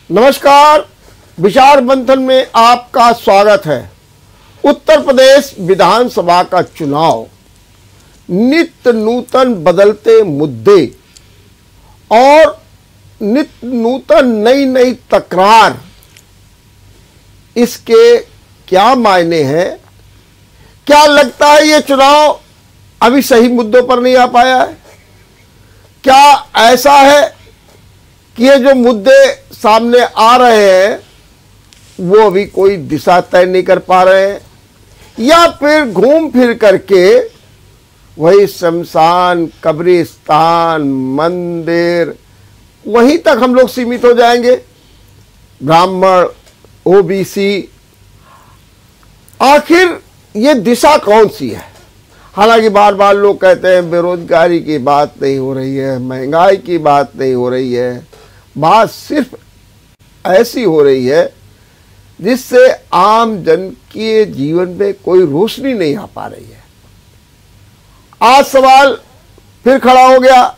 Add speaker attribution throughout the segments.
Speaker 1: नमस्कार, विचार मंथन में आपका स्वागत है। उत्तर प्रदेश विधानसभा का चुनाव, नित्य नूतन बदलते मुद्दे और नित्य नूतन नई नई तकरार, इसके क्या मायने हैं? क्या लगता है ये चुनाव अभी सही मुद्दों पर नहीं आ पाया है? क्या ऐसा है कि ये जो मुद्दे सामने आ रहे हैं वो अभी कोई दिशा तय नहीं कर पा रहे हैं, या फिर घूम फिर करके वही शमशान, कब्रिस्तान, मंदिर, वहीं तक हम लोग सीमित हो जाएंगे? ब्राह्मण, ओबीसी, आखिर ये दिशा कौन सी है? हालांकि बार बार लोग कहते हैं बेरोजगारी की बात नहीं हो रही है, महंगाई की बात नहीं हो रही है, बात सिर्फ ऐसी हो रही है जिससे आम जन के जीवन में कोई रोशनी नहीं आ पा रही है। आज सवाल फिर खड़ा हो गया,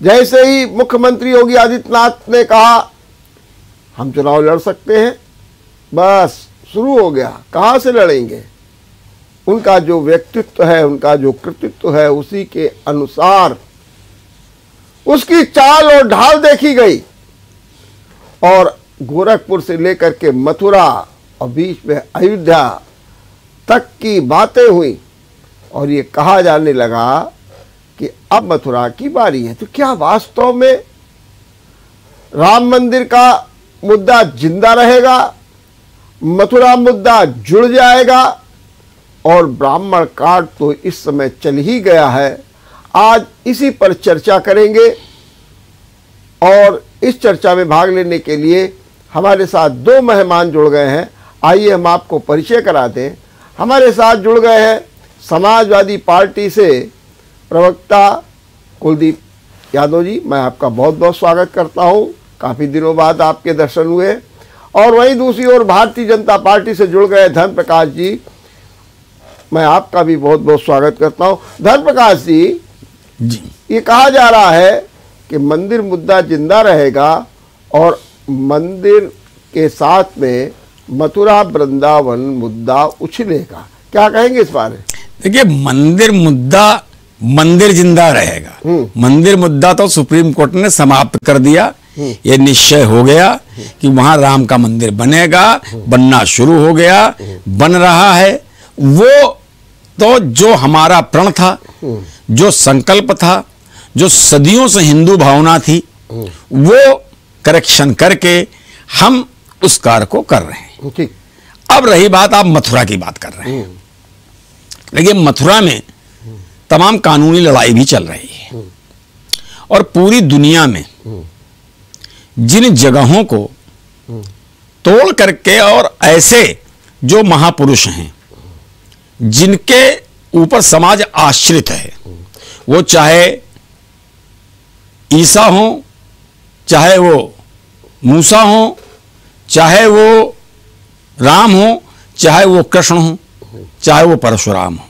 Speaker 1: जैसे ही मुख्यमंत्री योगी आदित्यनाथ ने कहा हम चुनाव लड़ सकते हैं, बस शुरू हो गया। कहां से लड़ेंगे? उनका जो व्यक्तित्व है, उनका जो कृतित्व है, उसी के अनुसार उसकी चाल और ढाल देखी गई और गोरखपुर से लेकर के मथुरा और बीच में अयोध्या तक की बातें हुई और ये कहा जाने लगा कि अब मथुरा की बारी है। तो क्या वास्तव में राम मंदिर का मुद्दा जिंदा रहेगा, मथुरा मुद्दा जुड़ जाएगा? और ब्राह्मण कांड तो इस समय चल ही गया है। आज इसी पर चर्चा करेंगे और इस चर्चा में भाग लेने के लिए हमारे साथ दो मेहमान जुड़ गए हैं। आइए हम आपको परिचय करा दें। हमारे साथ जुड़ गए हैं समाजवादी पार्टी से प्रवक्ता कुलदीप यादव जी। मैं आपका बहुत बहुत स्वागत करता हूं, काफ़ी दिनों बाद आपके दर्शन हुए। और वहीं दूसरी ओर भारतीय जनता पार्टी से जुड़ गए धर्म प्रकाश जी, मैं आपका भी बहुत बहुत स्वागत करता हूं। धर्म प्रकाश जी, ये कहा जा रहा है कि मंदिर मुद्दा जिंदा रहेगा और मंदिर के साथ में मथुरा वृंदावन मुद्दा उछलेगा, क्या कहेंगे इस बारे?
Speaker 2: देखिए, मंदिर मुद्दा, मंदिर जिंदा रहेगा। मंदिर मुद्दा तो सुप्रीम कोर्ट ने समाप्त कर दिया। ये निश्चय हो गया कि वहां राम का मंदिर बनेगा, बनना शुरू हो गया, बन रहा है। वो तो जो हमारा प्रण था, जो संकल्प था, जो सदियों से हिंदू भावना थी, वो करेक्शन करके हम उस कार्य को कर रहे हैं।
Speaker 1: ठीक।
Speaker 2: अब रही बात, आप मथुरा की बात कर रहे हैं। देखिए, मथुरा में तमाम कानूनी लड़ाई भी चल रही है और पूरी दुनिया में जिन जगहों को तोड़ करके और ऐसे जो महापुरुष हैं जिनके ऊपर समाज आश्रित है, वो चाहे ईसा हो, चाहे वो मूसा हो, चाहे वो राम हो, चाहे वो कृष्ण हो, चाहे वो परशुराम हो,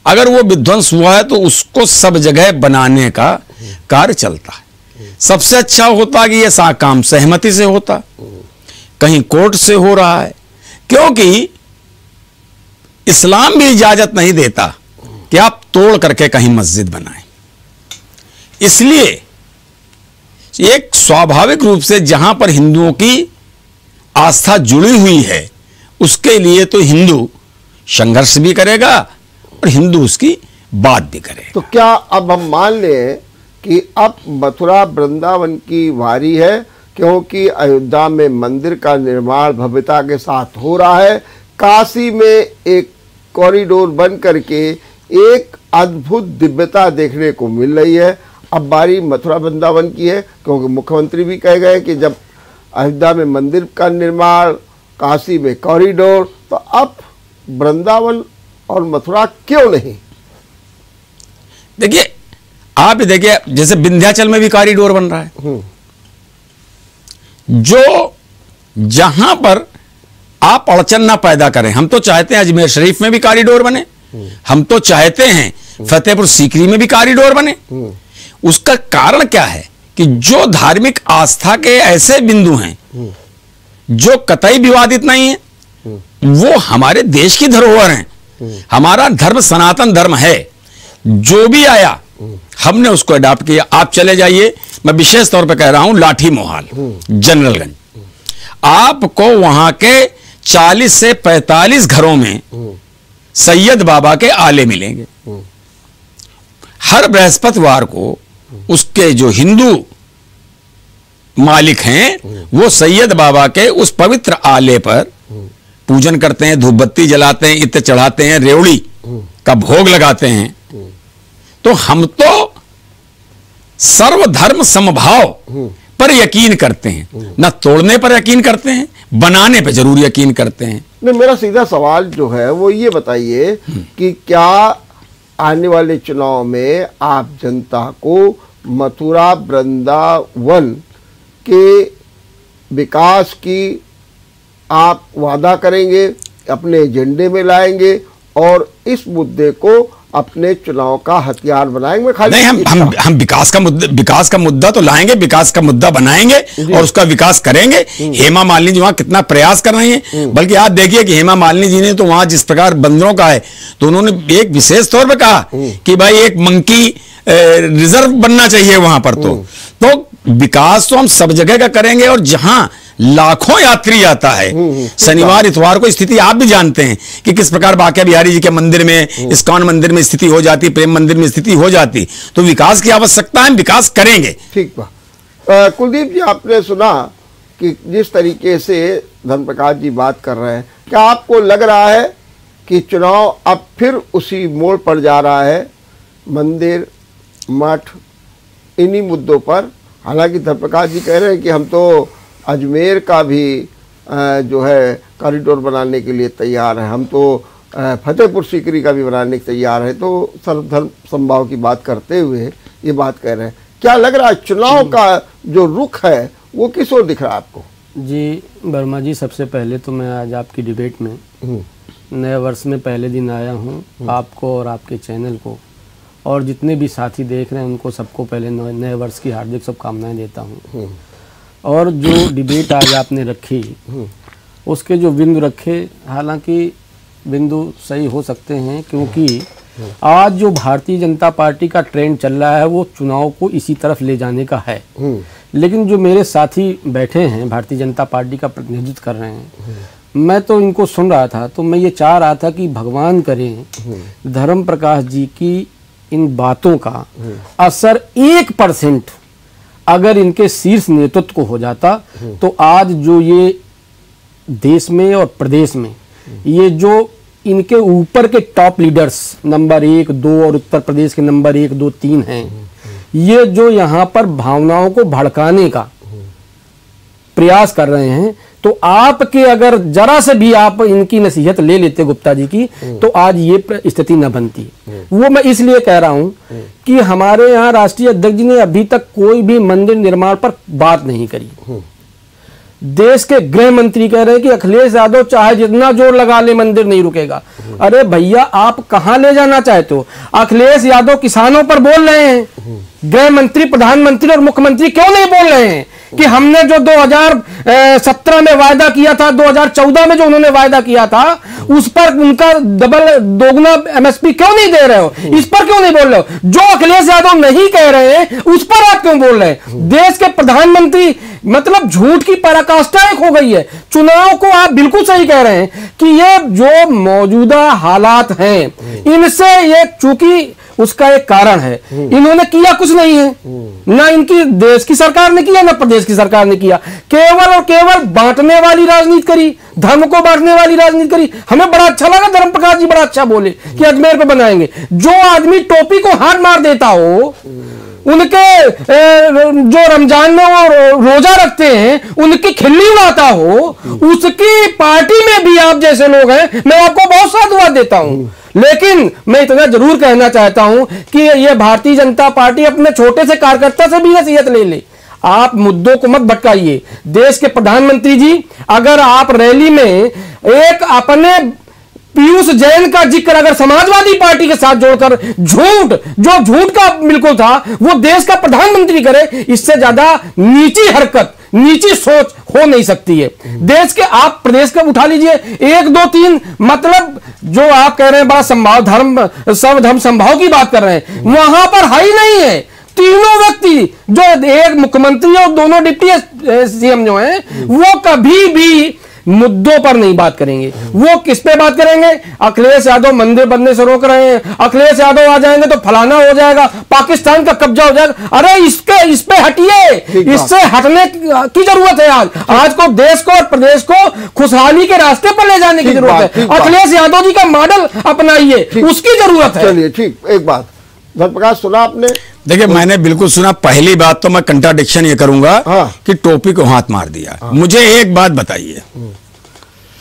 Speaker 2: अगर वो विध्वंस हुआ है तो उसको सब जगह बनाने का कार्य चलता है। सबसे अच्छा होता कि ये काम सहमति से होता, कहीं कोर्ट से हो रहा है, क्योंकि इस्लाम भी इजाजत नहीं देता कि आप तोड़ करके कहीं मस्जिद बनाएं। इसलिए एक स्वाभाविक रूप से जहां पर हिंदुओं की आस्था जुड़ी हुई है, उसके लिए तो हिंदू संघर्ष भी करेगा और हिंदू उसकी बात भी करेगा।
Speaker 1: तो क्या अब हम मान लें कि अब मथुरा वृंदावन की बारी है, क्योंकि अयोध्या में मंदिर का निर्माण भव्यता के साथ हो रहा है, काशी में एक कॉरिडोर बन करके एक अद्भुत दिव्यता देखने को मिल रही है। अब बारी मथुरा वृंदावन की है, क्योंकि मुख्यमंत्री भी कह गए कि जब अयोध्या में मंदिर का निर्माण, काशी में कॉरिडोर, तो अब वृंदावन और मथुरा क्यों नहीं?
Speaker 2: देखिए, आप ही देखिए, जैसे विंध्याचल में भी कॉरिडोर बन रहा है। जो जहां पर आप अड़चन ना पैदा करें, हम तो चाहते हैं अजमेर शरीफ में भी कॉरिडोर बने, हम तो चाहते हैं फतेहपुर सीकरी में भी कॉरिडोर बने। उसका कारण क्या है कि जो धार्मिक आस्था के ऐसे बिंदु हैं जो कतई विवादित नहीं है, वो हमारे देश की धरोहर हैं। हमारा धर्म सनातन धर्म है, जो भी आया हमने उसको अडॉप्ट किया। आप चले जाइए, मैं विशेष तौर पे कह रहा हूं लाठी मोहाल, जनरलगंज, आपको वहां के 40 से 45 घरों में सैयद बाबा के आले मिलेंगे। हर बृहस्पतिवार को उसके जो हिंदू मालिक हैं वो सैयद बाबा के उस पवित्र आले पर पूजन करते हैं, धूप बत्ती जलाते हैं, इत्र चढ़ाते हैं, रेवड़ी का भोग लगाते हैं। तो हम तो सर्वधर्म समभाव पर यकीन करते हैं, ना तोड़ने पर यकीन करते हैं, बनाने पर जरूर यकीन करते हैं।
Speaker 1: नहीं, मेरा सीधा सवाल जो है वो ये बताइए कि क्या आने वाले चुनाव में आप जनता को मथुरा वृंदावन के विकास की आप वादा करेंगे, अपने एजेंडे में लाएंगे और इस मुद्दे को अपने चुनाव का हथियार बनाएंगे? खाली
Speaker 2: नहीं, हम विकास का मुद्दा तो लाएंगे, विकास का मुद्दा बनाएंगे और उसका विकास करेंगे। हेमा मालिनी जी वहां कितना प्रयास कर रही हैं, बल्कि आप देखिए कि हेमा मालिनी जी ने तो वहां जिस प्रकार बंदरों का है, तो उन्होंने एक विशेष तौर पर कहा कि भाई एक मंकी रिजर्व बनना चाहिए वहां पर। तो विकास तो हम सब जगह का करेंगे, और जहां लाखों यात्री आता है शनिवार इतवार को, स्थिति आप भी जानते हैं कि किस प्रकार बांके बिहारी जी के मंदिर में, इस्कॉन मंदिर में स्थिति हो जाती, प्रेम मंदिर में स्थिति हो जाती। तो विकास की आवश्यकता है, विकास करेंगे।
Speaker 1: ठीक बा। कुलदीप जी, आपने सुना कि जिस तरीके से धर्म प्रकाश जी बात कर रहे हैं, क्या आपको लग रहा है कि चुनाव अब फिर उसी मोड़ पर जा रहा है, मंदिर मठ इन्हीं मुद्दों पर? हालांकि धर्म प्रकाश जी कह रहे हैं कि हम तो अजमेर का भी जो है कॉरिडोर बनाने के लिए तैयार है, हम तो फतेहपुर सीकरी का भी बनाने के तैयार है। तो सर्वधर्म समभाव की बात करते हुए ये बात कह रहे हैं। क्या लग रहा है चुनाव का जो रुख है वो किस ओर दिख रहा है आपको?
Speaker 3: जी वर्मा जी, सबसे पहले तो मैं आज आपकी डिबेट में नए वर्ष में पहले दिन आया हूँ, आपको और आपके चैनल को और जितने भी साथी देख रहे हैं उनको सबको पहले नए वर्ष की हार्दिक शुभकामनाएं देता हूँ। और जो डिबेट आज आपने रखी, उसके जो बिंदु रखे, हालांकि बिंदु सही हो सकते हैं, क्योंकि आज जो भारतीय जनता पार्टी का ट्रेंड चल रहा है वो चुनाव को इसी तरफ ले जाने का है। लेकिन जो मेरे साथी बैठे हैं भारतीय जनता पार्टी का प्रतिनिधित्व कर रहे हैं, मैं तो इनको सुन रहा था, तो मैं ये चाह रहा था कि भगवान करें धर्म प्रकाश जी की इन बातों का असर 1% अगर इनके शीर्ष नेतृत्व को हो जाता, तो आज जो ये देश में और प्रदेश में ये जो इनके ऊपर के टॉप लीडर्स नंबर 1, 2 और उत्तर प्रदेश के नंबर 1, 2, 3 हैं, ये जो यहाँ पर भावनाओं को भड़काने का प्रयास कर रहे हैं, तो आपके अगर जरा से भी आप इनकी नसीहत ले लेते गुप्ता जी की, तो आज ये स्थिति न बनती। वो मैं इसलिए कह रहा हूं कि हमारे यहाँ राष्ट्रीय अध्यक्ष जी ने अभी तक कोई भी मंदिर निर्माण पर बात नहीं करी। देश के गृह मंत्री कह रहे हैं कि अखिलेश यादव चाहे जितना जोर लगा ले मंदिर नहीं रुकेगा। अरे भैया, आप कहां ले जाना चाहते हो? अखिलेश यादव किसानों पर बोल रहे हैं, गृह मंत्री, प्रधानमंत्री और मुख्यमंत्री क्यों नहीं बोल रहे हैं कि हमने जो 2017 में वायदा किया था, 2014 में जो उन्होंने वायदा किया था, उस पर उनका दोगुना एमएसपी क्यों नहीं दे रहे हो? इस पर क्यों नहीं बोल रहे हो? जो अखिलेश यादव नहीं कह रहे हैं उस पर आप क्यों बोल रहे हैं? देश के प्रधानमंत्री, मतलब झूठ की पराकाष्ठा एक हो गई है। चुनाव को आप बिल्कुल सही कह रहे हैं कि ये जो मौजूदा हालात हैं, इनसे ये चूंकि उसका एक कारण है, इन्होंने किया कुछ नहीं है, ना इनकी देश की सरकार ने किया, ना प्रदेश की सरकार ने किया। केवल और केवल बांटने वाली राजनीति करी, धर्म को बांटने वाली राजनीति करी। हमें बड़ा अच्छा लगा धर्म प्रकाश जी बड़ा अच्छा बोले कि अजमेर पे बनाएंगे। जो आदमी टोपी को हाथ मार देता हो, उनके जो रमजान में वो रोजा रखते हैं, उनकी खिल्ली उड़ाता हो, उसकी पार्टी में भी आप जैसे लोग हैं, मैं आपको बहुत साधुवाद देता हूं। लेकिन मैं इतना जरूर कहना चाहता हूं कि ये भारतीय जनता पार्टी अपने छोटे से कार्यकर्ता से भी नसीहत ले ले। आप मुद्दों को मत भटकाइए। देश के प्रधानमंत्री जी, अगर आप रैली में एक अपने पीयूष जैन का जिक्र अगर समाजवादी पार्टी के साथ जोड़कर झूठ का बिल्कुल था वो देश का प्रधानमंत्री करे, इससे ज्यादा नीची हरकत, नीची सोच हो नहीं सकती है। देश के आप प्रदेश का उठा लीजिए, 1 2 3 मतलब जो आप कह रहे हैं बड़ा संभाव धर्म सर्वधर्म संभाव की बात कर रहे हैं, वहां पर हाई नहीं है। तीनों व्यक्ति जो एक मुख्यमंत्री और दोनों डिप्टी सीएम जो हैं वो कभी भी मुद्दों पर नहीं बात करेंगे। वो किस पे बात करेंगे? अखिलेश यादव मंदिर बनने से रोक रहे हैं, अखिलेश यादव आ जाएंगे तो फलाना हो जाएगा, पाकिस्तान का कब्जा हो जाएगा। अरे इस पे हटिए, इससे हटने की जरूरत है। आज को देश को और प्रदेश को खुशहाली के रास्ते पर ले जाने की जरूरत है। अखिलेश यादव जी का मॉडल अपनाइए, उसकी जरूरत है।
Speaker 1: चलिए ठीक, एक बात धर्मप्रकाश सुना आपने?
Speaker 2: देखिए मैंने बिल्कुल सुना। पहली बात तो मैं कंट्राडिक्शन ये करूंगा कि टोपी को हाथ मार दिया। मुझे एक बात बताइए,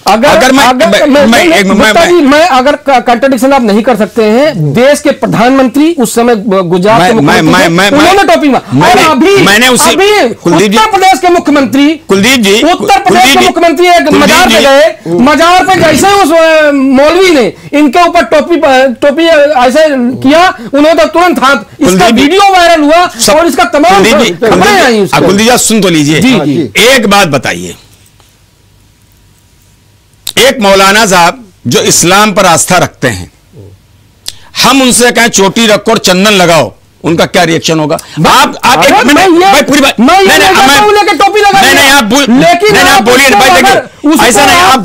Speaker 2: अगर मैं
Speaker 3: अगर कंट्राडिक्शन आप नहीं कर सकते हैं, देश के प्रधानमंत्री उस समय गुजरात के मुख्यमंत्री उन्होंने टोपी मार,
Speaker 2: मैंने
Speaker 3: उत्तर प्रदेश के मुख्यमंत्री
Speaker 2: कुलदीप जी
Speaker 3: उत्तर प्रदेश के मुख्यमंत्री एक मजार पे गए, मजार पे जैसे उस मौलवी ने इनके ऊपर टोपी ऐसे किया, उन्होंने तो तुरंत हाथ, इसका वीडियो वायरल हुआ और इसका तमाम खबरें आई।
Speaker 2: कुलदीप जी सुन तो लीजिए, एक बात बताइए, एक मौलाना साहब जो इस्लाम पर आस्था रखते हैं, हम उनसे कहें चोटी रखो और चंदन लगाओ, उनका क्या रिएक्शन होगा? आप एक मिनट पूरी बात
Speaker 3: टोपी लगा,
Speaker 2: लेकिन आप बोलिए भाई, देखिए ऐसा नहीं, आप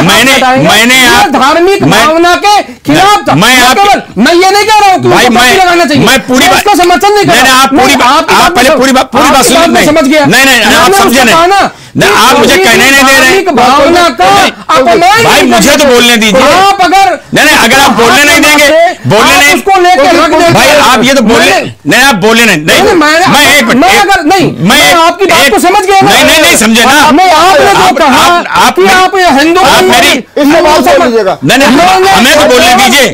Speaker 2: मैंने
Speaker 3: धार्मिक भावना के खिलाफ था। मैं ये नहीं कह रहा हूं
Speaker 2: भाई, मैं पूरी बात
Speaker 3: का समर्थन नहीं कर रहा।
Speaker 2: आप पहले पूरी बात
Speaker 3: समझ गया,
Speaker 2: नहीं आप समझे नहीं, आप मुझे कहने नहीं दे रहे
Speaker 3: भावना का अपमान।
Speaker 2: भाई मुझे तो बोलने दीजिए।
Speaker 3: आप अगर
Speaker 2: आप बोलने नहीं देंगे, बोलने नहीं
Speaker 3: उसको लेकर रख देंगे
Speaker 2: भाई, आप ये तो बोलने नहीं, आप बोलने नहीं,
Speaker 3: मैं आपकी बात को समझ गया।
Speaker 2: नहीं समझे ना,
Speaker 3: मैं आपने जो कहा आप हिंदू
Speaker 2: हमें तो बोलने दीजिए।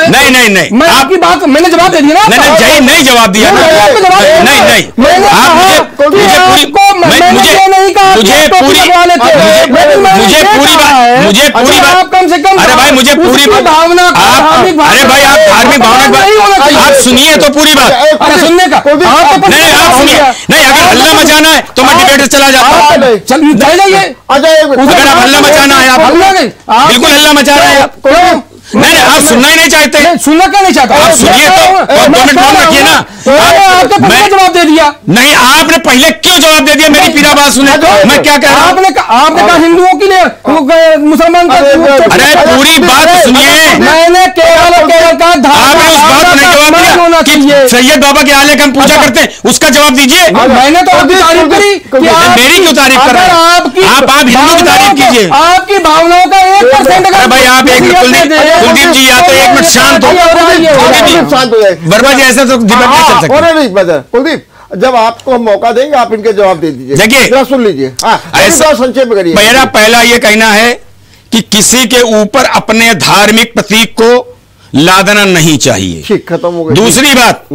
Speaker 2: नहीं
Speaker 3: मैं आपकी बात मैंने जवाब दे दिया ना,
Speaker 2: नहीं जवाब दिया, नहीं
Speaker 3: कम से कम
Speaker 2: अरे भाई मुझे पूरी
Speaker 3: भावना,
Speaker 2: अरे भाई आप धार्मिक भावना आप सुनिए तो पूरी बात
Speaker 3: सुनने का
Speaker 2: नहीं, आप सुनिए। नहीं अगर हल्ला मचाना है तो मैं डिबेट से चला जाता हूँ।
Speaker 3: चल जाइए,
Speaker 2: अगर आप हल्ला मचाना है, आप बिल्कुल हल्ला मचा रहे हैं आप। नहीं आप सुनना ही नहीं चाहते।
Speaker 3: सुनना क्या नहीं चाहता?
Speaker 2: आप सुनिए तो 2 मिनट मौन रखिए ना।
Speaker 3: आपने पहले जवाब दे दिया।
Speaker 2: नहीं आपने पहले क्यों जवाब दे दिया? मेरी पीरा बात सुने। मैं क्या कह रहा हूँ?
Speaker 3: आपने कहा हिंदुओं की मुसलमान का।
Speaker 2: अरे पूरी बात सुनिए।
Speaker 3: मैंने केवल का
Speaker 2: आपने उस बात को नहीं जवाब दिया कि सैयद बाबा के आले का हम पूजा करते हैं, उसका जवाब दीजिए।
Speaker 3: मैंने तो आपकी तारीफ करी।
Speaker 2: मेरी क्यों तारीफ कर रहे हैं? आप हिंदू की तारीफ कीजिए।
Speaker 3: आपकी भावनाओं का 1%
Speaker 2: अरे भाई आप कुलदीप जी या तो 1 मिनट शांत हो,
Speaker 1: शांत हो जाए
Speaker 2: वर्मा जी, ऐसा तो डिबेट नहीं चल सकता।
Speaker 1: नहीं बदर कुलदीप, जब आपको हम मौका देंगे आप इनके जवाब दे दीजिए।
Speaker 2: देखिए
Speaker 1: सुन लीजिए, ऐसा संक्षेप में करिए।
Speaker 2: मेरा पहला ये कहना है कि किसी के ऊपर अपने धार्मिक प्रतीक को लादना नहीं चाहिए।
Speaker 1: ठीक, खत्म हो गया।
Speaker 2: दूसरी बात,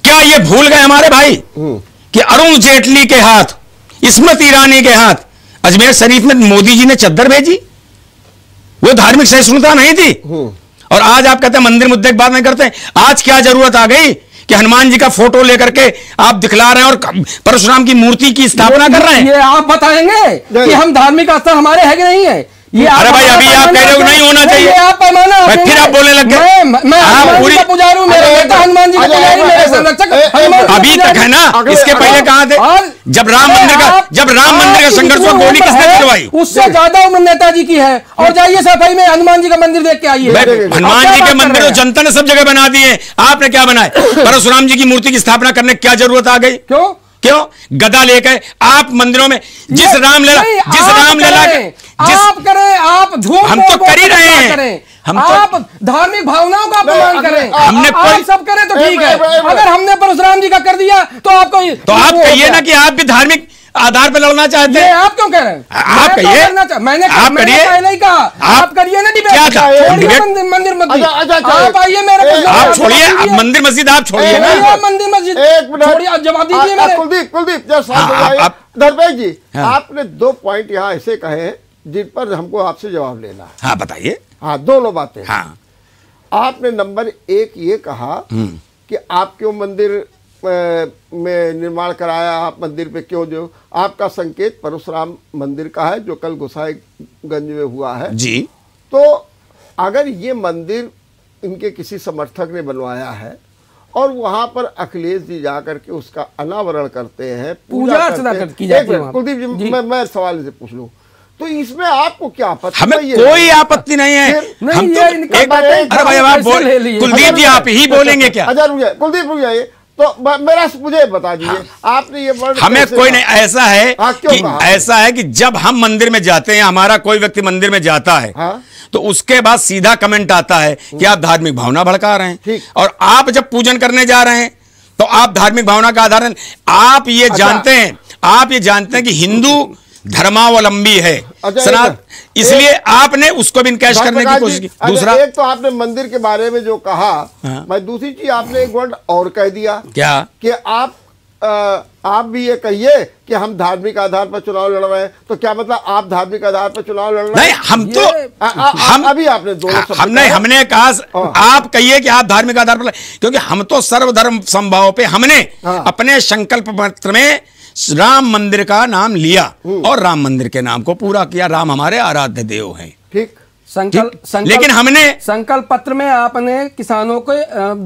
Speaker 2: क्या ये भूल गए हमारे भाई कि अरुण जेटली के हाथ, स्मृति ईरानी के हाथ अजमेर शरीफ में मोदी जी ने चद्दर भेजी? वो धार्मिक सहिष्णुता नहीं थी। और आज आप कहते हैं मंदिर मुद्दे की बात नहीं करते। आज क्या जरूरत आ गई कि हनुमान जी का फोटो लेकर के आप दिखला रहे हैं और परशुराम की मूर्ति की स्थापना कर रहे हैं?
Speaker 3: ये आप बताएंगे कि हम धार्मिक आस्था हमारे है कि नहीं है? ये
Speaker 2: अरे भाई अभी आप कह रहे हो नहीं होना चाहिए,
Speaker 3: आप पैमाना
Speaker 2: फिर आप बोलने लग गए।
Speaker 3: मैं पूरी पुजारी हूं, मेरे बेटा हनुमान जी का पुजारी, मेरे संरक्षक
Speaker 2: अभी तक है ना। इसके पहले कहां थे? जब राम मंदिर का संघर्ष हुआ, गोली किसने गिरवाई?
Speaker 3: उससे ज्यादा उम्र नेताजी की है। और जाइए सफाई में हनुमान जी का मंदिर देख के आइए।
Speaker 2: हनुमान जी के मंदिर जनता ने सब जगह बना दिए, आपने क्या बनाए? परशुराम जी की मूर्ति की स्थापना करने की क्या जरूरत आ गई? क्यों गदा लेकर आप मंदिरों में जिस रामलला
Speaker 3: आप करें, आप झूठ
Speaker 2: हम तो कर ही रहे हैं, हम
Speaker 3: आप धार्मिक भावनाओं का अपमान करें,
Speaker 2: हमने
Speaker 3: आप सब करें तो ठीक है। अगर हमने परशुराम जी का कर दिया तो आपको
Speaker 2: तो आप कहिए ना कि आप भी धार्मिक आधार पर लड़ना चाहते हैं।
Speaker 3: आप क्यों कह रहे हैं?
Speaker 2: आप कहिए,
Speaker 3: मैंने
Speaker 2: आप करिए,
Speaker 3: नहीं कहा आप करिए ना डिबेट।
Speaker 2: क्या था
Speaker 3: मंदिर मस्जिद आप आइए मेरे,
Speaker 2: आप छोड़िए मंदिर मस्जिद, आप छोड़िए ना
Speaker 3: मंदिर मस्जिद,
Speaker 1: एक मिनट
Speaker 3: जवाब दीजिए मेरे।
Speaker 1: कुलदीप धर्मेश जी, आपने 2 पॉइंट यहाँ ऐसे कहे जिन पर हमको आपसे जवाब लेना है।
Speaker 2: हाँ बताइए।
Speaker 1: हाँ, दोनों बातें।
Speaker 2: हाँ।
Speaker 1: आपने नंबर 1 ये कहा कि आप क्यों मंदिर में निर्माण कराया, आप मंदिर पे क्यों जो, आपका संकेत परशुराम मंदिर का है जो कल गोसाईगंज में हुआ है
Speaker 2: जी।
Speaker 1: तो अगर ये मंदिर इनके किसी समर्थक ने बनवाया है और वहां पर अखिलेश जी जाकर के उसका अनावरण करते हैं,
Speaker 3: पूजा अर्चना की जाती है।
Speaker 1: कुलदीप जी, मैं सवाल से पूछ लूं तो इसमें आपको क्या आपत्ति?
Speaker 2: हमें कोई आपत्ति नहीं है। हम तो अरे भाई आप कुलदीप जी आप ही बोलेंगे क्या?
Speaker 1: अच्छा रुक कुलदीप रुक जाइए, तो मुझे बता दीजिए। हाँ। आपने ये वर्ड
Speaker 2: हमें कोई नहीं, ऐसा है कि ऐसा है कि जब हम मंदिर में जाते हैं, हमारा कोई व्यक्ति मंदिर में जाता है, हाँ? तो उसके बाद सीधा कमेंट आता है कि आप धार्मिक भावना भड़का रहे हैं, और आप जब पूजन करने जा रहे हैं तो आप धार्मिक भावना का आधार आप ये जानते हैं, आप ये जानते हैं कि हिंदू धर्मावलंबी है सनातन, इसलिए आपने उसको भी इनकैश करने की कोशिश की। दूसरा,
Speaker 1: एक तो आपने मंदिर के बारे में जो कहा, हाँ। मैं दूसरी चीज आपने एक वर्ड और कह दिया, क्या कि आप भी ये कहिए कि हम धार्मिक आधार पर चुनाव लड़ रहे हैं, तो क्या मतलब आप धार्मिक आधार पर चुनाव लड़ रहे हैं?
Speaker 2: नहीं, हम तो हम अभी आपने दोनों हमने कहा आप कहिए कि आप धार्मिक आधार पर, क्योंकि हम तो सर्वधर्म समभाव पे हमने अपने संकल्प पत्र में राम मंदिर का नाम लिया और राम मंदिर के नाम को पूरा किया। राम हमारे आराध्य देव हैं।
Speaker 1: ठीक,
Speaker 2: लेकिन हमने
Speaker 3: संकल्प पत्र में आपने किसानों को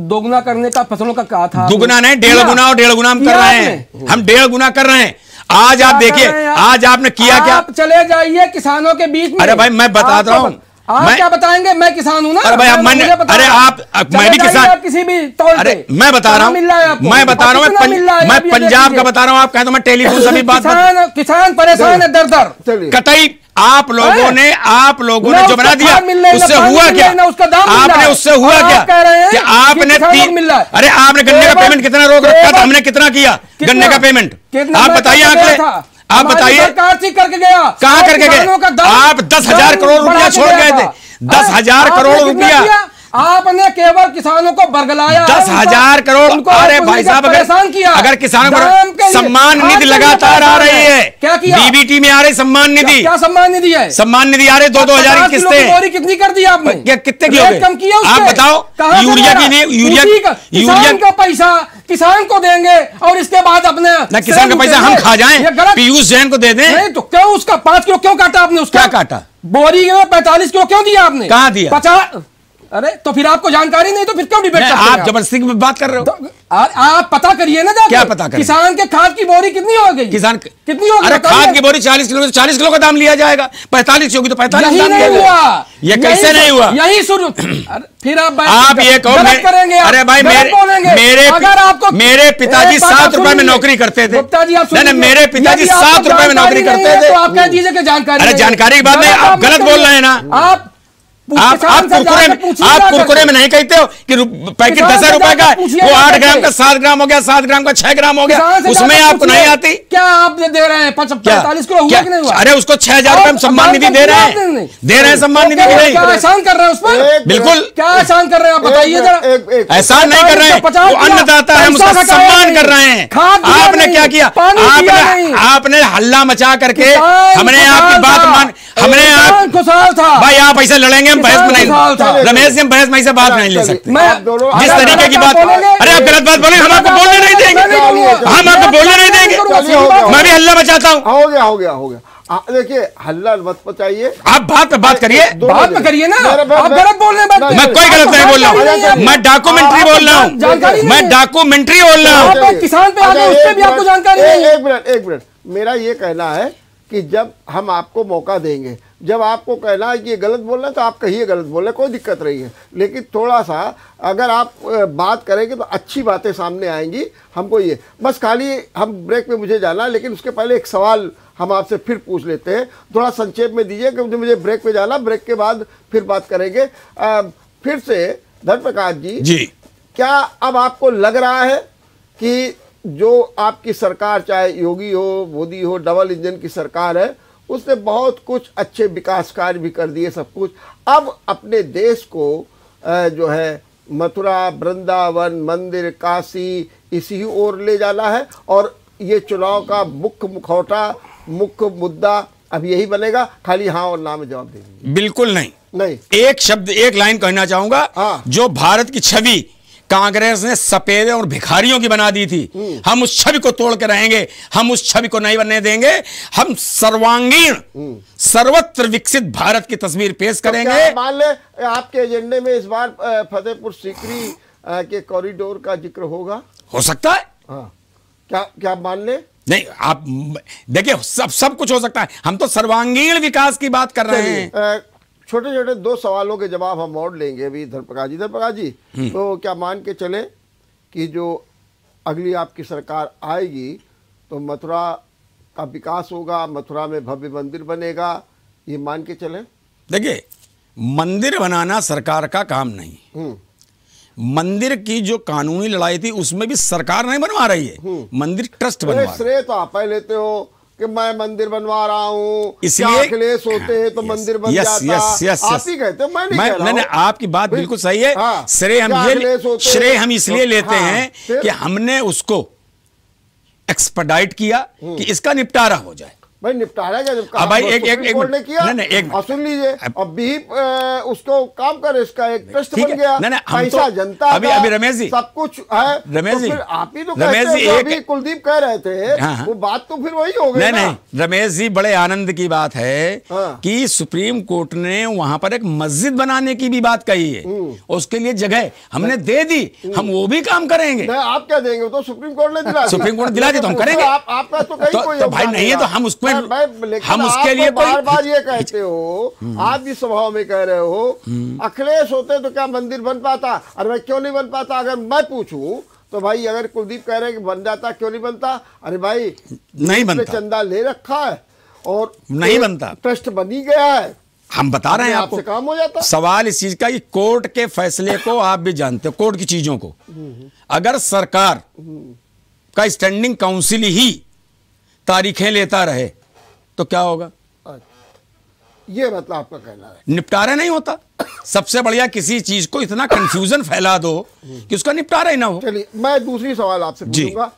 Speaker 3: दोगुना करने का, फसलों का कहा था।
Speaker 2: दुगुना नहीं, 1.5 गुना और 1.5 गुना हम कर रहे हैं। हम 1.5 गुना कर रहे हैं। आज आप देखिए, आज आपने किया क्या?
Speaker 3: आप चले जाइए किसानों के बीच में।
Speaker 2: अरे भाई मैं बता रहा हूँ,
Speaker 3: आप क्या बताएंगे? मैं किसान हूँ ना।
Speaker 2: अरे भाई अरे आप मैं भी किसान,
Speaker 3: किसी भी तौर पे।
Speaker 2: अरे मैं बता रहा हूँ, मैं बता रहा हूँ, मैं पंजाब का बता रहा हूँ। आप कहें तो मैं टेलीफोन से भी बात,
Speaker 3: किसान परेशान है दर
Speaker 2: कतई। आप लोगों ने जो बना दिया उससे हुआ क्या? आपने उससे हुआ क्या कि आपने अरे आपने गन्ने का पेमेंट कितना रोक रखा था? हमने कितना किया गन्ने का पेमेंट? आप बताइए आंकड़े, आप बताइए
Speaker 3: करके गया।
Speaker 2: कहाँ करके गए आप? 10,000 करोड़ रुपया छोड़ गए थे। 10,000 करोड़ रुपया
Speaker 3: आपने केवल किसानों को बरगलाया।
Speaker 2: 10,000 करोड़। अरे भाई साहब, अगर किसानों को सम्मान निधि लगातार आ रही है,
Speaker 3: क्या किया?
Speaker 2: डीबीटी में आ रही सम्मान निधि।
Speaker 3: क्या सम्मान निधि है?
Speaker 2: सम्मान निधि आ रही 2,000 की किस्तें।
Speaker 3: कितनी कर दी आपने?
Speaker 2: कितने की हो गई?
Speaker 3: कम किया
Speaker 2: आप बताओ। यूरिया की
Speaker 3: यूरिया का पैसा किसान को देंगे और इसके बाद अपने
Speaker 2: किसान का पैसा हम खा जाएं, पीयूष जैन को दे दें?
Speaker 3: नहीं तो क्यों उसका 5 किलो क्यों काटा आपने? उसका
Speaker 2: क्या काटा?
Speaker 3: बोरी में 45 किलो क्यों दिया आपने?
Speaker 2: कहाँ दिया?
Speaker 3: 50। अरे तो फिर आपको जानकारी नहीं तो फिर क्यों डिबेट करते हैं?
Speaker 2: आप जबरदस्ती में बात कर रहे हो।
Speaker 3: आप पता करिए ना जाके।
Speaker 2: क्या पता करें?
Speaker 3: किसान के खाद की बोरी कितनी हो गई?
Speaker 2: किसान
Speaker 3: कितनी होगी?
Speaker 2: अरे खाद की बोरी 40 किलो, 40 किलो का दाम लिया जाएगा। 45 होगी तो 45 दाम लिया जाएगा। ये कैसे नहीं हुआ?
Speaker 3: यही शुरू। फिर
Speaker 2: आप ये कहो
Speaker 3: करेंगे?
Speaker 2: अरे भाई मेरे पिताजी 7 रुपए में नौकरी करते थे। नहीं, मेरे पिताजी 7 रुपए में नौकरी करते थे।
Speaker 3: तो आप कह दीजिए कि जानकारी।
Speaker 2: अरे जानकारी की बात नहीं, आप गलत बोल रहे हैं ना। आप कुरकुरे में नहीं कहते हो कि पैकेट 10 रुपए का, वो 8 ग्राम का 7 ग्राम हो गया, 7 ग्राम का 6 ग्राम हो गया, उसमें आपको नहीं आती?
Speaker 3: क्या आप दे रहे हैं? 45 किलो हुआ कि नहीं हुआ?
Speaker 2: अरे उसको 6,000 रुपए सम्मान निधि दे रहे हैं, सम्मान निधि नहीं।
Speaker 3: क्या एहसान कर रहे हैं उस पर?
Speaker 2: बिल्कुल।
Speaker 3: क्या एहसान कर रहे हैं? आप बताइए जरा।
Speaker 2: एहसान नहीं कर रहे हैं, वो अन्नदाता है, हम उसका सम्मान कर रहे हैं। आपने क्या किया? आपने हल्ला मचा करके हमने आपकी बात मान, हमने आप
Speaker 3: खुशहाल था
Speaker 2: भाई। आप ऐसे लड़ेंगे, हम बहस में नहीं, रमेश जी हम बहस में से बात नहीं ले सकते। जिस तरीके की बात, अरे आप गलत बात बोलेंगे, हम आपको बोलने नहीं देंगे, हम आपको बोलने नहीं देंगे। मैं भी हल्ला मचाता हूँ।
Speaker 1: हो गया। देखिए हल्ला मत मचाइए,
Speaker 2: आप बात पे बात करिए,
Speaker 3: बात पे करिए ना। आप गलत बोल रहे हैं।
Speaker 2: मैं कोई गलत नहीं बोल रहा हूँ, मैं डॉक्यूमेंट्री बोल रहा हूँ, मैं डॉक्यूमेंट्री बोल रहा हूँ।
Speaker 3: किसान पे आ गए, उस पे भी आपको जानकारी नहीं है।
Speaker 1: एक मिनट, मेरा ये कहना है कि जब हम आपको मौका देंगे, जब आपको कहना है कि ये गलत बोल रहे हैं तो आप कहिए गलत बोल रहे हैं, कोई दिक्कत नहीं है। लेकिन थोड़ा सा अगर आप बात करेंगे तो अच्छी बातें सामने आएंगी। हमको ये बस खाली हम ब्रेक में मुझे जाना है, लेकिन उसके पहले एक सवाल हम आपसे फिर पूछ लेते हैं, थोड़ा संक्षेप में दीजिए क्योंकि मुझे ब्रेक में जाना। ब्रेक के बाद फिर बात करेंगे। फिर से धर्मप्रकाश जी, क्या अब आपको लग रहा है कि जो आपकी सरकार, चाहे योगी हो, मोदी हो, डबल इंजन की सरकार है, उसने बहुत कुछ अच्छे विकास कार्य भी कर दिए, सब कुछ, अब अपने देश को जो है मथुरा, वृंदावन, मंदिर, काशी, इसी ओर ले जाना है और ये चुनाव का मुख्य मुखौटा, मुख्य मुद्दा अब यही बनेगा, खाली हाँ और ना में जवाब देंगे?
Speaker 2: बिल्कुल नहीं।
Speaker 1: नहीं,
Speaker 2: एक शब्द, एक लाइन कहना चाहूंगा।
Speaker 1: हाँ।
Speaker 2: जो भारत की छवि कांग्रेस ने सपेरे और भिखारियों की बना दी थी, हम उस छवि को तोड़ के रहेंगे, हम उस छवि को नहीं बनने देंगे। हम सर्वांगीण सर्वत्र विकसित भारत की तस्वीर पेश
Speaker 1: तो
Speaker 2: करेंगे।
Speaker 1: क्या मान ले आपके एजेंडे में इस बार फतेहपुर सीकरी के कॉरिडोर का जिक्र होगा?
Speaker 2: हो सकता है।
Speaker 1: हाँ, क्या मान ले?
Speaker 2: नहीं, आप देखिए, सब कुछ हो सकता है। हम तो सर्वांगीण विकास की बात कर रहे हैं।
Speaker 1: छोटे छोटे 2 सवालों के जवाब हम और लेंगे अभी। धर्मप्रकाश जी, तो क्या मान के चले कि जो अगली आपकी सरकार आएगी तो मथुरा का विकास होगा, मथुरा में भव्य मंदिर बनेगा, ये मान के चले?
Speaker 2: देखिए, मंदिर बनाना सरकार का काम नहीं। मंदिर की जो कानूनी लड़ाई थी उसमें भी सरकार नहीं बनवा रही है, मंदिर ट्रस्ट बनवा रहा है।
Speaker 1: श्रेय तो आप लेते हो कि मैं मंदिर बनवा रहा हूँ,
Speaker 2: इसलिए
Speaker 1: अखिलेश होते हैं तो मंदिर बन जाता। आप ही कहते हो, मैं नहीं कह रहा हूं।
Speaker 2: आपकी बात बिल्कुल सही है।
Speaker 1: हाँ,
Speaker 2: श्रेय हम इसलिए लेते
Speaker 1: हाँ,
Speaker 2: हैं कि हमने उसको एक्सपर्डाइट किया कि इसका निपटारा हो जाए।
Speaker 1: भाई निपटारा क्या? जब
Speaker 2: भाई एक
Speaker 1: ने किया,
Speaker 2: नहीं,
Speaker 1: और सुन लीजिए, अब भी उसको काम करे, इसका एक ट्रस्ट बन गया, पैसा
Speaker 2: तो,
Speaker 1: जनता
Speaker 2: अभी रमेश जी,
Speaker 1: सब कुछ है।
Speaker 2: रमेश जी,
Speaker 1: आप ही तो कहते हैं, अभी कुलदीप कह रहे थे,
Speaker 2: हाँ,
Speaker 1: वो बात तो फिर वही हो गई।
Speaker 2: नहीं, रमेश जी, बड़े आनंद की बात है कि सुप्रीम कोर्ट ने वहां पर एक मस्जिद बनाने की भी बात कही है, उसके लिए जगह हमने दे दी, हम वो भी काम करेंगे।
Speaker 1: आप क्या देंगे? तो सुप्रीम कोर्ट ने दिला,
Speaker 2: सुप्रीम कोर्ट दिला दी तो हम करेंगे।
Speaker 1: आपका तो कहीं कोई
Speaker 2: भाई नहीं है तो हम उसको,
Speaker 1: हम उसके लिए बार ये कहते हो, आप भी स्वभाव में कह रहे हो, अखिलेश होते तो क्या मंदिर बन पाता? अरे भाई क्यों नहीं बन पाता? अगर मैं पूछूं तो भाई, अगर कुलदीप कह रहे हैं कि बन जाता, क्यों नहीं बनता? अरे भाई
Speaker 2: नहीं बनता,
Speaker 1: चंदा ले रखा है और
Speaker 2: नहीं बनता,
Speaker 1: ट्रस्ट बनी गया है,
Speaker 2: हम बता रहे हैं आपको,
Speaker 1: काम हो जाता।
Speaker 2: सवाल इस चीज का कि कोर्ट के फैसले को आप भी जानते हो, कोर्ट की चीजों को अगर सरकार का स्टैंडिंग काउंसिल ही तारीखें लेता रहे तो क्या होगा?
Speaker 1: ये मतलब आपका कहना है
Speaker 2: निपटारा नहीं होता। सबसे बढ़िया किसी चीज को इतना कंफ्यूजन फैला दो कि उसका निपटारा ही ना हो।
Speaker 1: चलिए, मैं दूसरी सवाल आपसे पूछूंगा,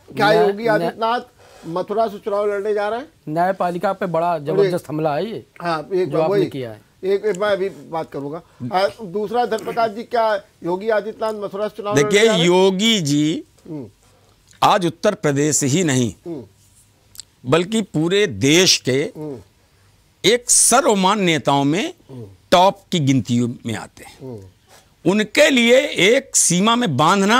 Speaker 1: क्या योगी आदित्यनाथ मथुरा से चुनाव लड़ने जा रहे हैं?
Speaker 3: न्यायपालिका पे बड़ा जबरदस्त हमला है ये।
Speaker 1: हाँ, एक
Speaker 3: जो आपने किया है।
Speaker 1: एक मैं अभी बात करूंगा। दूसरा, धर्मप्रकाश जी, क्या योगी आदित्यनाथ मथुरा से चुनाव?
Speaker 2: देखिए, योगी जी आज उत्तर प्रदेश ही नहीं बल्कि पूरे देश के एक सर्वमान्य नेताओं में टॉप की गिनती में आते हैं। उनके लिए एक सीमा में बांधना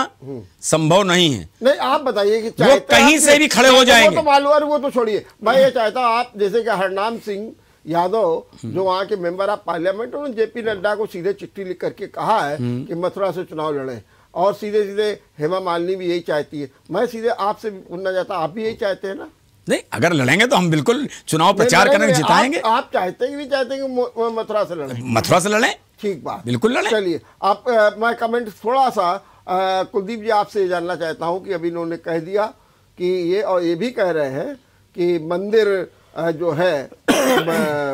Speaker 2: संभव नहीं है।
Speaker 1: नहीं, आप बताइए कि
Speaker 2: वो कहीं से भी खड़े हो जाएंगे।
Speaker 1: वो तो मालूम है, वो तो छोड़िए। मैं ये चाहता हूं, आप जैसे कि हरनाम सिंह यादव जो वहां के मेंबर ऑफ पार्लियामेंट, उन्होंने जेपी नड्डा को सीधे चिट्ठी लिख करके कहा है कि मथुरा से चुनाव लड़े, और सीधे सीधे हेमा मालिनी भी यही चाहती है। मैं सीधे आपसे भी पूछना चाहता, आप भी यही चाहते हैं ना?
Speaker 2: नहीं, अगर लड़ेंगे तो हम बिल्कुल चुनाव प्रचार करेंगे, जिताएंगे।
Speaker 1: आप चाहते हैं कि नहीं चाहते कि मथुरा से लड़ें?
Speaker 2: मथुरा से लड़ें,
Speaker 1: ठीक बात,
Speaker 2: बिल्कुल लड़ें।
Speaker 1: चलिए, आप मैं कमेंट थोड़ा सा कुलदीप जी आपसे जानना चाहता हूं कि अभी इन्होंने कह दिया कि ये, और ये भी कह रहे हैं कि मंदिर जो है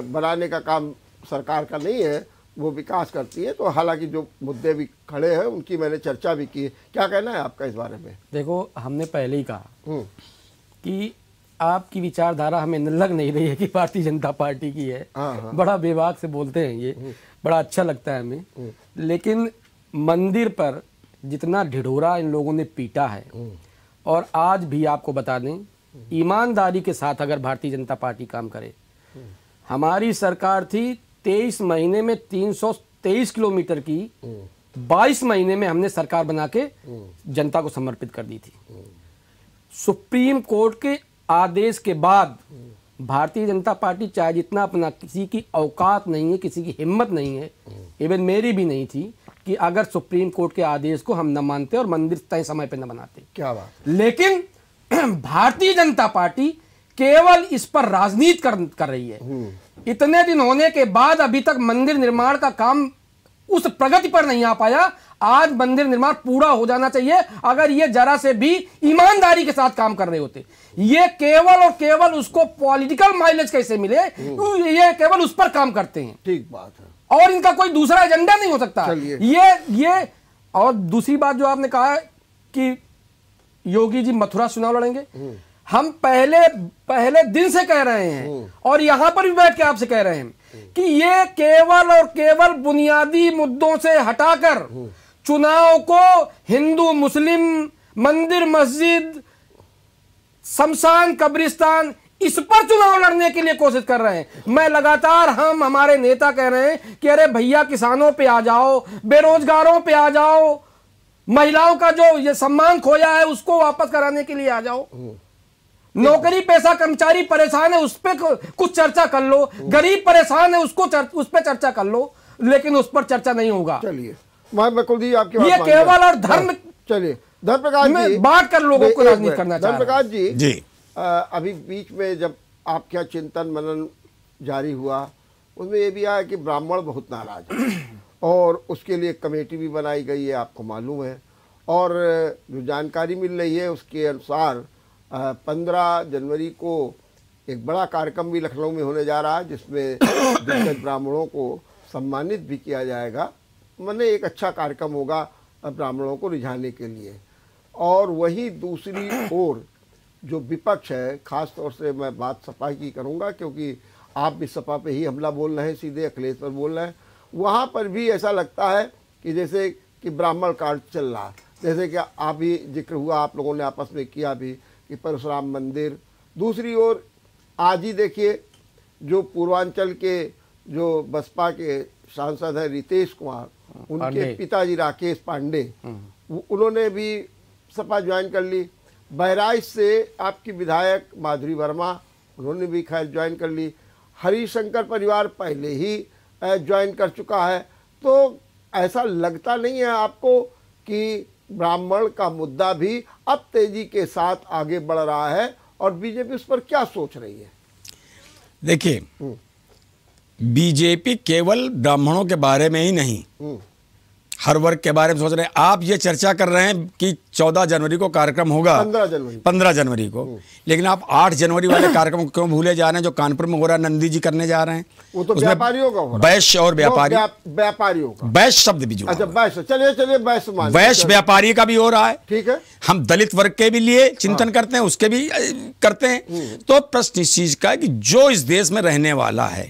Speaker 1: बनाने का काम सरकार का नहीं है, वो विकास करती है। तो हालांकि जो मुद्दे भी खड़े हैं उनकी मैंने चर्चा भी की है। क्या कहना है आपका इस बारे में?
Speaker 3: देखो, हमने पहले ही कहा कि आपकी विचारधारा हमें लग नहीं रही है कि भारतीय जनता पार्टी की है। बड़ा बेबाक से बोलते हैं ये, बड़ा अच्छा लगता है हमें। लेकिन मंदिर पर जितना ढिढोरा इन लोगों ने पीटा है, और आज भी आपको बता दें, ईमानदारी के साथ अगर भारतीय जनता पार्टी काम करे, हमारी सरकार थी 23 महीने में 323 किलोमीटर की, 22 महीने में हमने सरकार बना के जनता को समर्पित कर दी थी। सुप्रीम कोर्ट के आदेश के बाद भारतीय जनता पार्टी चाहे जितना अपना, किसी की औकात नहीं है, किसी की हिम्मत नहीं है, इवन मेरी भी नहीं थी कि अगर सुप्रीम कोर्ट के आदेश को हम न मानते और मंदिर तय समय पे न बनाते।
Speaker 1: क्या बात।
Speaker 3: लेकिन भारतीय जनता पार्टी केवल इस पर राजनीति कर रही है। इतने दिन होने के बाद अभी तक मंदिर निर्माण का काम उस प्रगति पर नहीं आ पाया। आज मंदिर निर्माण पूरा हो जाना चाहिए अगर ये जरा से भी ईमानदारी के साथ काम कर रहे होते। ये केवल और केवल उसको पॉलिटिकल माइलेज कैसे मिले, ये केवल उस पर काम करते हैं।
Speaker 1: ठीक बात है,
Speaker 3: और इनका कोई दूसरा एजेंडा नहीं हो सकता। ये और दूसरी बात जो आपने कहा कि योगी जी मथुरा चुनाव लड़ेंगे, हम पहले दिन से कह रहे हैं और यहां पर भी बैठ के आपसे कह रहे हैं कि ये केवल और केवल बुनियादी मुद्दों से हटाकर चुनाव को हिंदू मुस्लिम, मंदिर मस्जिद, शमशान कब्रिस्तान, इस पर चुनाव लड़ने के लिए कोशिश कर रहे हैं। मैं लगातार हमारे नेता कह रहे हैं कि अरे भैया किसानों पे आ जाओ, बेरोजगारों पे आ जाओ, महिलाओं का जो ये सम्मान खोया है उसको वापस कराने के लिए आ जाओ, नौकरी पेशा कर्मचारी परेशान है उस पर कुछ चर्चा कर लो, गरीब परेशान है उस पर चर्चा कर लो, लेकिन उस पर चर्चा नहीं होगा।
Speaker 1: चलिए मैं कुलदीप आपकी बात
Speaker 3: ये केवल और धर्म,
Speaker 1: चलिए धर्मप्रकाश जी
Speaker 3: बांट कर लोगों को राजनीति करना चाहिए।
Speaker 1: धर्मप्रकाश जी
Speaker 2: अभी
Speaker 1: बीच में जब आपका चिंतन मनन जारी हुआ उसमें ये भी आया कि ब्राह्मण बहुत नाराज है और उसके लिए कमेटी भी बनाई गई है, आपको मालूम है। और जो जानकारी मिल रही है उसके अनुसार 15 जनवरी को एक बड़ा कार्यक्रम भी लखनऊ में होने जा रहा है जिसमें दिग्गज ब्राह्मणों को सम्मानित भी किया जाएगा। मैंने एक अच्छा कार्यक्रम होगा ब्राह्मणों को रिझाने के लिए। और वहीं दूसरी ओर जो विपक्ष है, खास तौर से मैं बात सपा की करूंगा क्योंकि आप भी सपा पे ही हमला बोल रहे हैं, सीधे अखिलेश पर बोल रहे हैं। वहाँ पर भी ऐसा लगता है कि जैसे कि ब्राह्मण कार्ड चल रहा है, जैसे कि आप भी जिक्र हुआ, आप लोगों ने आपस में किया भी कि परशुराम मंदिर। दूसरी ओर आज ही देखिए जो पूर्वांचल के जो बसपा के सांसद हैं रितेश कुमार, उनके पिताजी राकेश पांडे, उन्होंने भी सपा ज्वाइन कर ली। बहराइच से आपकी विधायक माधुरी वर्मा, उन्होंने भी खैर ज्वाइन कर ली। हरिशंकर परिवार पहले ही ज्वाइन कर चुका है। तो ऐसा लगता नहीं है आपको कि ब्राह्मण का मुद्दा भी अब तेजी के साथ आगे बढ़ रहा है और बीजेपी उस पर क्या सोच रही है?
Speaker 2: देखिए, बीजेपी केवल ब्राह्मणों के बारे में ही नहीं, हर वर्ग के बारे में सोच रहे हैं। आप ये चर्चा कर रहे हैं कि 14 जनवरी को कार्यक्रम होगा, 15 जनवरी को, लेकिन आप 8 जनवरी वाले कार्यक्रम को क्यों भूले जा रहे हैं जो कानपुर में हो रहा है, नंदी जी करने जा रहे हैं।
Speaker 1: वो तो व्यापारियों का हो रहा है।
Speaker 2: वैश्य और व्यापारी,
Speaker 1: व्यापारियों का
Speaker 2: वैश्य शब्द भी जो,
Speaker 1: अच्छा वैश्य, चलिए
Speaker 2: वैश्य व्यापारी का भी हो रहा है।
Speaker 1: ठीक है, हम
Speaker 2: दलित वर्ग के भी लिए चिंतन करते हैं, उसके भी करते हैं। तो प्रश्न इस चीज का है कि जो इस देश में रहने वाला है,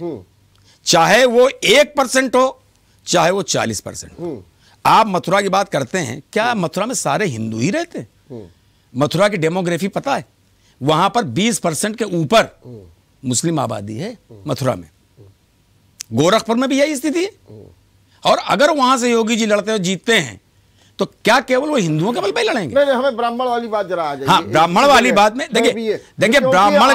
Speaker 2: चाहे वो 1% हो चाहे वो 40% हो। आप मथुरा की बात करते हैं, क्या मथुरा में सारे हिंदू ही रहते हैं? मथुरा की डेमोग्राफी पता है? वहां पर 20% के ऊपर मुस्लिम आबादी है मथुरा में। गोरखपुर में भी यही स्थिति है। और अगर वहां से योगी जी लड़ते हुए जीतते हैं तो क्या केवल वो हिंदुओं के बल पे लड़ेंगे?
Speaker 1: नहीं, हमें ब्राह्मण वाली बात जरा आ जाए।
Speaker 2: हाँ, ब्राह्मण वाली बात में देखिए ब्राह्मण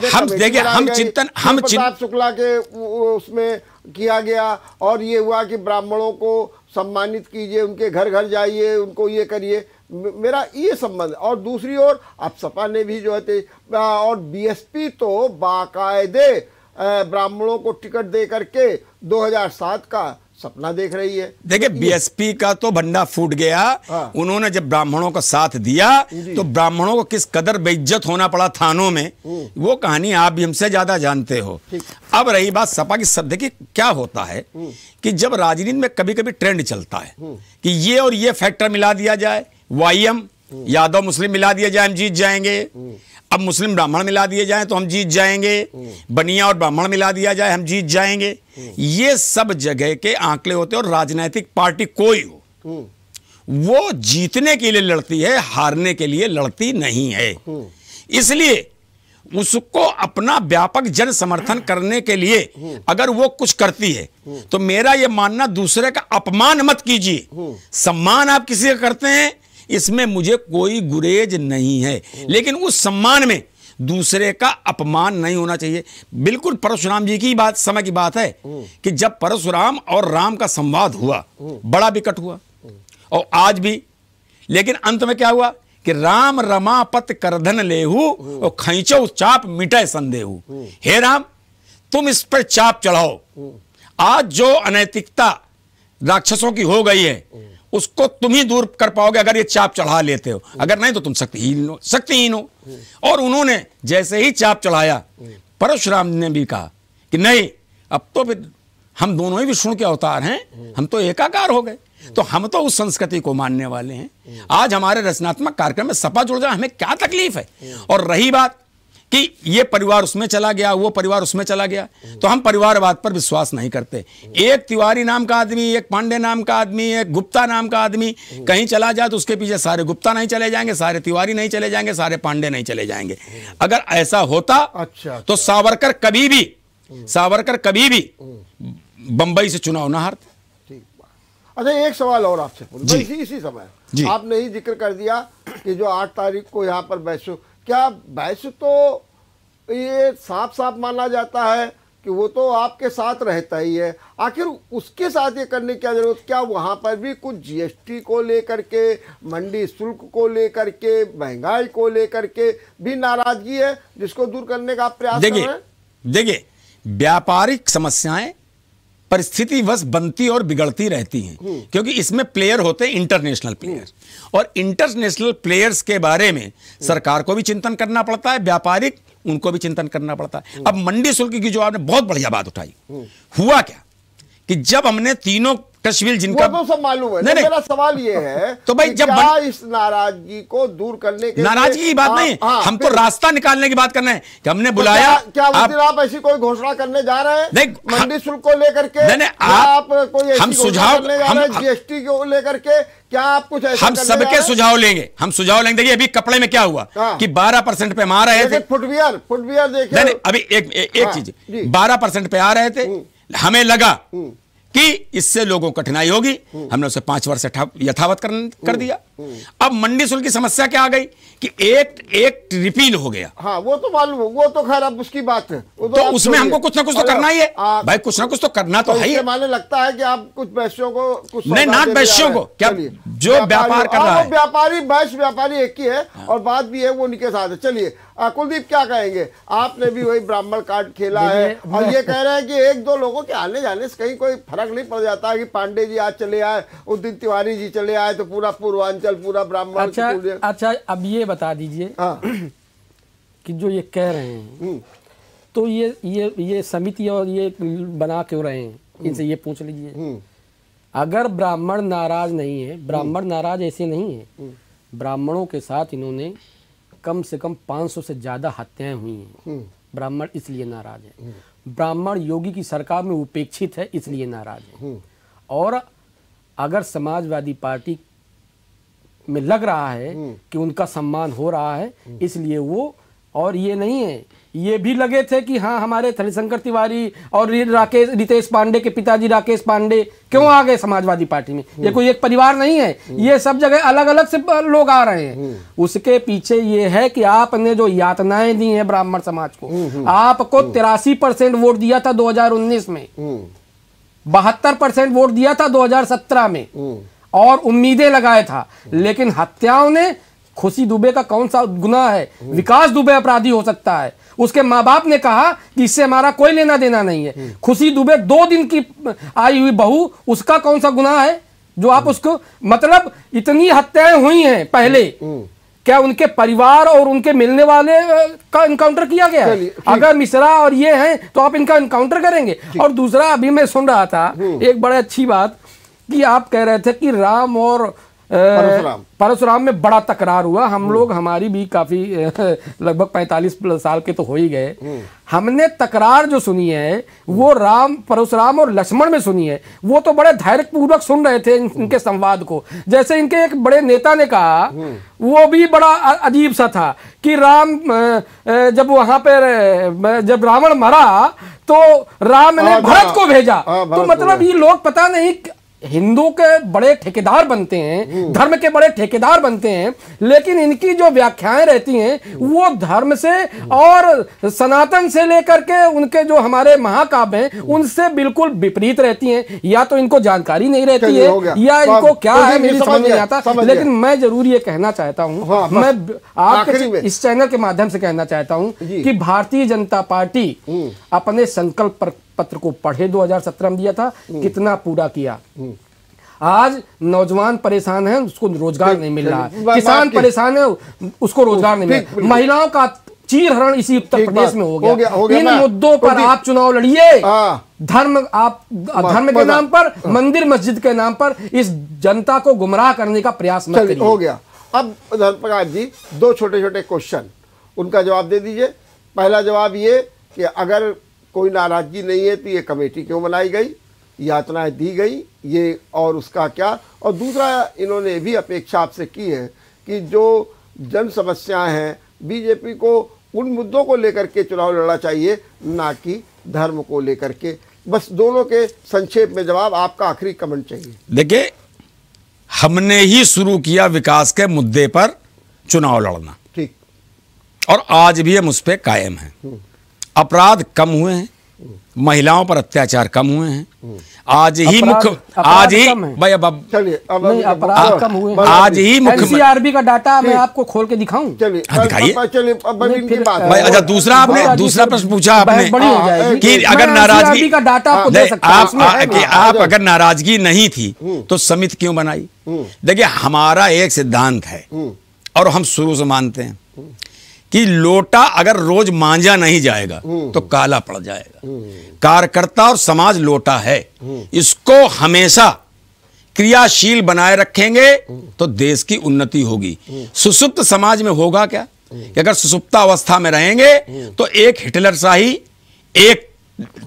Speaker 2: हम चिंतन
Speaker 1: प्रताप शुक्ला के उसमें किया गया और ये हुआ कि ब्राह्मणों को सम्मानित कीजिए, उनके घर घर जाइए, उनको ये करिए, मेरा ये संबंध। और दूसरी ओर आप सपा ने भी जो है और बीएसपी तो बाकायदे ब्राह्मणों को टिकट दे करके 2007 का सपना देख रही है।
Speaker 2: देखिए बीएसपी का तो भंडा फूट गया। हाँ। उन्होंने जब ब्राह्मणों का साथ दिया तो ब्राह्मणों को किस कदर बेइज्जत होना पड़ा थानों में, वो कहानी आप भी हमसे ज्यादा जानते हो। अब रही बात सपा की, सब देखिए क्या होता है कि जब राजनीति में कभी कभी ट्रेंड चलता है कि ये और ये फैक्टर मिला दिया जाए, वाईएम यादव मुस्लिम मिला दिया जाए हम जीत जाएंगे, अब मुस्लिम ब्राह्मण मिला दिए जाएं तो हम जीत जाएंगे, बनिया और ब्राह्मण मिला दिया जाए हम जीत जाएंगे। ये सब जगह के आंकड़े होते हैं। और राजनीतिक पार्टी कोई हो वो जीतने के लिए लड़ती है, हारने के लिए लड़ती नहीं है। इसलिए उसको अपना व्यापक जन समर्थन करने के लिए अगर वो कुछ करती है तो मेरा ये मानना, दूसरे का अपमान मत कीजिए, सम्मान आप किसी का करते हैं इसमें मुझे कोई गुरेज नहीं है, लेकिन उस सम्मान में दूसरे का अपमान नहीं होना चाहिए। बिल्कुल परशुराम जी की बात, समय की बात है कि जब परशुराम और राम का संवाद हुआ बड़ा विकट हुआ और आज भी, लेकिन अंत में क्या हुआ कि राम रमापत करधन लेहू और खैचो चाप मिटे संदेहू। हे राम तुम इस पर चाप चढ़ाओ। आज जो अनैतिकता राक्षसों की हो गई है उसको तुम ही दूर कर पाओगे अगर ये चाप चढ़ा लेते हो, अगर नहीं तो तुम शक्तिहीन हो। और उन्होंने जैसे ही चाप चढ़ाया, परशुराम ने भी कहा कि नहीं अब तो फिर हम दोनों ही विष्णु के अवतार हैं, हम तो एकाकार हो गए। तो हम तो उस संस्कृति को मानने वाले हैं। आज हमारे रचनात्मक कार्यक्रम में सपा जुड़ जाए, हमें क्या तकलीफ है। और रही बात कि ये परिवार उसमें चला गया, वो परिवार उसमें चला गया, तो हम परिवारवाद पर विश्वास नहीं करते। एक तिवारी नाम का आदमी, एक पांडे नाम का आदमी, एक गुप्ता नाम का आदमी कहीं चला जाए तो उसके पीछे सारे गुप्ता नहीं चले जाएंगे, सारे तिवारी नहीं चले जाएंगे, सारे पांडे नहीं चले जाएंगे। अगर ऐसा होता तो सावरकर कभी भी बंबई से चुनाव ना हारते।
Speaker 1: अच्छा, एक सवाल और आपसे पूछूं, इसी समय आपने ही जिक्र कर दिया कि जो 8 तारीख को यहाँ पर बैसो, क्या बैस तो ये साफ साफ माना जाता है कि वो तो आपके साथ रहता ही है, आखिर उसके साथ ये करने की क्या जरूरत? क्या वहाँ पर भी कुछ जीएसटी को लेकर के, मंडी शुल्क को लेकर के, महंगाई को लेकर के भी नाराजगी है जिसको दूर करने का आप प्रयास कर रहे हैं?
Speaker 2: देखिए, व्यापारिक समस्याएं परिस्थितिवश बनती और बिगड़ती रहती हैं, क्योंकि इसमें प्लेयर होते हैं इंटरनेशनल प्लेयर, और इंटरनेशनल प्लेयर्स के बारे में सरकार को भी चिंतन करना पड़ता है, व्यापारिक उनको भी चिंतन करना पड़ता है। अब मंडी शुल्क की जो आपने बहुत बढ़िया बात उठाई, हुआ क्या कि जब हमने तीनों कश्मीर जिनका
Speaker 1: वो तो सब मालूम है, मेरा सवाल ये है
Speaker 2: तो भाई जब
Speaker 1: क्या इस नाराजगी को दूर करने के
Speaker 2: नाराजगी की बात नहीं, हम तो रास्ता निकालने की बात करना है कि हमने बुलाया।
Speaker 1: क्या आप ऐसी कोई घोषणा करने जा रहे हैं मंडी शुल्क को लेकर के? आप कोई
Speaker 2: हम सुझाव,
Speaker 1: हम जीएसटी को लेकर के क्या आप कुछ ऐसा
Speaker 2: हम सबके सुझाव लेंगे, हम सुझाव लेंगे। देखिए, अभी कपड़े में क्या हुआ कि 12% पे आ रहे थे,
Speaker 1: फुटवियर देखिए,
Speaker 2: अभी एक चीज 12% पे आ रहे थे, हमें लगा कि इससे लोगों को कठिनाई होगी, हमने उसे 5 वर्ष यथावत कर दिया। अब मंडी शुल्क की समस्या क्या आ गई कि एक रिपील हो गया।
Speaker 1: हाँ, वो तो मालूम, वो तो खैर अब उसकी बात है,
Speaker 2: तो उसमें हमको कुछ ना कुछ तो करना ही है भाई, कुछ ना कुछ तो करना तो है ही।
Speaker 1: माने लगता है कि आप कुछ बैश्यों को कुछ
Speaker 2: नहीं, नाट बैश्यों को क्या, जो व्यापार कर रहा है
Speaker 1: व्यापारी एक ही है, और बात भी है वो उनके साथ है। चलिए कुलदीप, क्या कहेंगे? आपने भी वही ब्राह्मण कार्ड खेला है, और ये कह रहे हैं कि 1-2 लोगों के आने जाने से कहीं कोई फर्क नहीं पड़ जाता कि पांडे जी आज चले आए, उस दिन तिवारी जी चले आए, तो पूरा पूर्वांचल, पूरा ब्राह्मण।
Speaker 3: अच्छा, अब ये बता दीजिए कि जो ये कह रहे हैं, तो ये समिति और ये बना क्यों रहे हैं, इनसे ये पूछ लीजिए। अगर ब्राह्मण नाराज नहीं है, ब्राह्मण नाराज ऐसे नहीं है, ब्राह्मणों के साथ इन्होंने कम से कम 500 से ज्यादा हत्याएं हुई हैं, ब्राह्मण इसलिए नाराज है। ब्राह्मण योगी की सरकार में उपेक्षित है, इसलिए नाराज है। और अगर समाजवादी पार्टी में लग रहा है कि उनका सम्मान हो रहा है, इसलिए वो, और ये नहीं है, ये भी लगे थे कि हाँ हमारे थलीशंकर तिवारी और रितेश पांडे के पिताजी राकेश पांडे क्यों आ गए समाजवादी पार्टी में। ये कोई एक परिवार नहीं है, ये सब जगह अलग अलग से लोग आ रहे हैं। उसके पीछे ये है कि आपने जो यातनाएं दी हैं ब्राह्मण समाज को, आपको 83% वोट दिया था 2019 में, 72% वोट दिया था 2017 में, और उम्मीदें लगाया था, लेकिन हत्याओं ने, खुशी दुबे का कौन सा गुनाह है? विकास दुबे अपराधी हो सकता है, उसके माँ बाप ने कहा कि इससे हमारा कोई लेना देना नहीं है। खुशी दुबे 2 दिन की आई हुई बहू, उसका कौन सा गुनाह है जो आप उसको, मतलब इतनी हत्याएं हुई हैं पहले, क्या उनके परिवार और उनके मिलने वाले का इनकाउंटर किया गया है? अगर मिश्रा और ये हैं तो आप इनका इनकाउंटर करेंगे। और दूसरा, अभी मैं सुन रहा था एक बड़ी अच्छी बात कि आप कह रहे थे कि राम और परशुराम में बड़ा तकरार हुआ। हम लोग, हमारी भी काफी लगभग 45 साल के तो हो ही गए, हमने तकरार जो सुनी है वो राम, परशुराम और लक्ष्मण में सुनी है। वो तो बड़े धैर्य पूर्वक सुन रहे थे इनके संवाद को। जैसे इनके एक बड़े नेता ने कहा, वो भी बड़ा अजीब सा था कि राम जब वहां पर जब रावण मरा तो राम ने भरत को भेजा। तो मतलब ये लोग पता नहीं, हिंदू के बड़े ठेकेदार बनते हैं, धर्म के बड़े ठेकेदार बनते हैं, लेकिन इनकी जो व्याख्याएं रहती हैं वो धर्म से और सनातन से लेकर के उनके जो हमारे महाकाव्य हैं उनसे बिल्कुल विपरीत रहती हैं। या तो इनको जानकारी नहीं रहती है, या इनको क्या है मेरी समझ नहीं आता। लेकिन मैं जरूर ये कहना चाहता हूँ, मैं आपके इस चैनल के माध्यम से कहना चाहता हूँ कि भारतीय जनता पार्टी अपने संकल्प पत्र को पढ़े, 2017 में दिया था, कितना पूरा किया। आज नौजवान परेशान है, उसको रोजगार नहीं मिल रहा है, किसान परेशान है, उसको रोजगार नहीं मिल रहा, महिलाओं का चीरहरण इसी उत्तर प्रदेश में हो गया। इन
Speaker 1: ना?
Speaker 3: मुद्दों पर आप चुनाव लड़िए, धर्म के नाम पर, मंदिर मस्जिद के नाम पर इस जनता को गुमराह करने का प्रयास मत करिए।
Speaker 1: हो गया। अब धर्मप्रकाश जी, दो छोटे छोटे क्वेश्चन, उनका जवाब दे दीजिए। पहला जवाब ये कि अगर कोई नाराजगी नहीं है तो ये कमेटी क्यों बनाई गई, यातनाएं दी गई, ये और उसका क्या? और दूसरा, इन्होंने भी अपेक्षा आपसे की है कि जो जन समस्याएं हैं, बीजेपी को उन मुद्दों को लेकर के चुनाव लड़ना चाहिए, ना कि धर्म को लेकर के। बस दोनों के संक्षेप में जवाब, आपका आखिरी कमेंट चाहिए।
Speaker 2: देखिए, हमने ही शुरू किया विकास के मुद्दे पर चुनाव लड़ना,
Speaker 1: ठीक,
Speaker 2: और आज भी हम उस पर कायम हैं। अपराध कम हुए हैं, महिलाओं पर अत्याचार कम हुए हैं। आज ही मुख्य भाई अब
Speaker 1: चलिए, अब
Speaker 3: अपराध कम हुए।
Speaker 2: आज ही मुख्य
Speaker 3: एनसीआरबी का डाटा मैं आपको खोल के दिखाऊं?
Speaker 1: चलिए
Speaker 2: दिखाइए।
Speaker 1: बात
Speaker 2: भाई अच्छा, दूसरा प्रश्न पूछा आपने कि अगर नाराजगी
Speaker 3: का डाटा
Speaker 2: आप अगर नाराजगी नहीं थी तो समिति क्यों बनाई? देखिए, हमारा एक सिद्धांत है और हम शुरू से मानते हैं कि लोटा अगर रोज मांजा नहीं जाएगा तो काला पड़ जाएगा। कार्यकर्ता और समाज लोटा है, इसको हमेशा क्रियाशील बनाए रखेंगे तो देश की उन्नति होगी। सुसुप्त समाज में होगा क्या कि अगर सुसुप्त अवस्था में रहेंगे तो एक हिटलरशाही, एक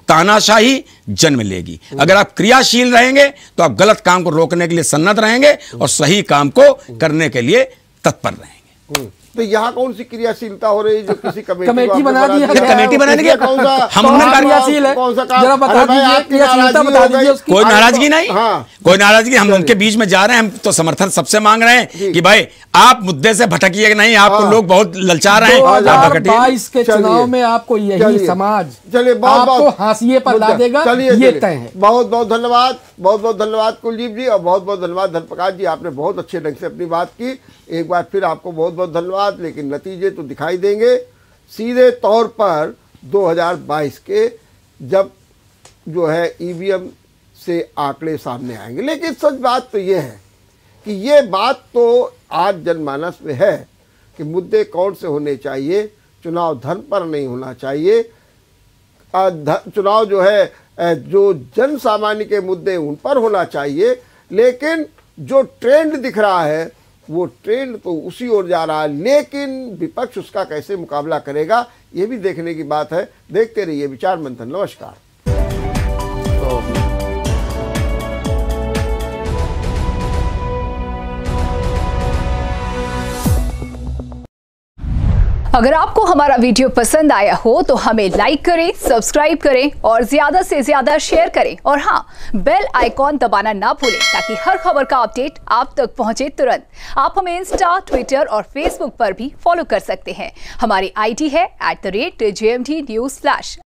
Speaker 2: तानाशाही जन्म लेगी। अगर आप क्रियाशील रहेंगे तो आप गलत काम को रोकने के लिए सन्नद्ध रहेंगे और सही काम को करने के लिए तत्पर रहेंगे।
Speaker 1: तो यहाँ कौन सी क्रियाशीलता हो रही है जो किसी
Speaker 3: कमेटी बना दी है?
Speaker 2: कमेटी बनाने के
Speaker 1: कौन सा
Speaker 2: हम
Speaker 3: क्रियाशील है? जरा बता दीजिए, क्रियाशीलता बता दीजिए उसकी।
Speaker 2: कोई नाराजगी नहीं,
Speaker 1: हाँ,
Speaker 2: कोई नाराजगी। हम उनके बीच में जा रहे हैं, हम तो समर्थन सबसे मांग रहे हैं कि भाई आप मुद्दे से भटकिए कि नहीं, आपको लोग बहुत ललचा रहे हैं।
Speaker 3: 2022 के चुनाव में आपको यही समाज आपको हाशिए पर ला देगा, ये तय है।
Speaker 1: बहुत बहुत धन्यवाद, बहुत बहुत धन्यवाद कुलदीप जी, और बहुत बहुत धन्यवाद धर्मप्रकाश जी, आपने बहुत अच्छे ढंग से अपनी बात की। एक बार फिर आपको बहुत बहुत धन्यवाद। लेकिन नतीजे तो दिखाई देंगे सीधे तौर पर 2022 के, जब जो है ईवीएम से आंकड़े सामने आएंगे। लेकिन सच बात तो ये है कि ये बात तो आज जनमानस में है कि मुद्दे कौन से होने चाहिए। चुनाव धर्म पर नहीं होना चाहिए। चुनाव जो है जो जन सामान्य के मुद्दे उन पर होना चाहिए। लेकिन जो ट्रेंड दिख रहा है वो ट्रेंड तो उसी ओर जा रहा है, लेकिन विपक्ष उसका कैसे मुकाबला करेगा ये भी देखने की बात है। देखते रहिए विचार मंथन। नमस्कार।
Speaker 4: अगर आपको हमारा वीडियो पसंद आया हो तो हमें लाइक करें, सब्सक्राइब करें और ज्यादा से ज्यादा शेयर करें। और हाँ, बेल आइकॉन दबाना ना भूलें ताकि हर खबर का अपडेट आप तक पहुंचे तुरंत। आप हमें इंस्टा, ट्विटर और फेसबुक पर भी फॉलो कर सकते हैं। हमारी आईडी है @JMT News Flash।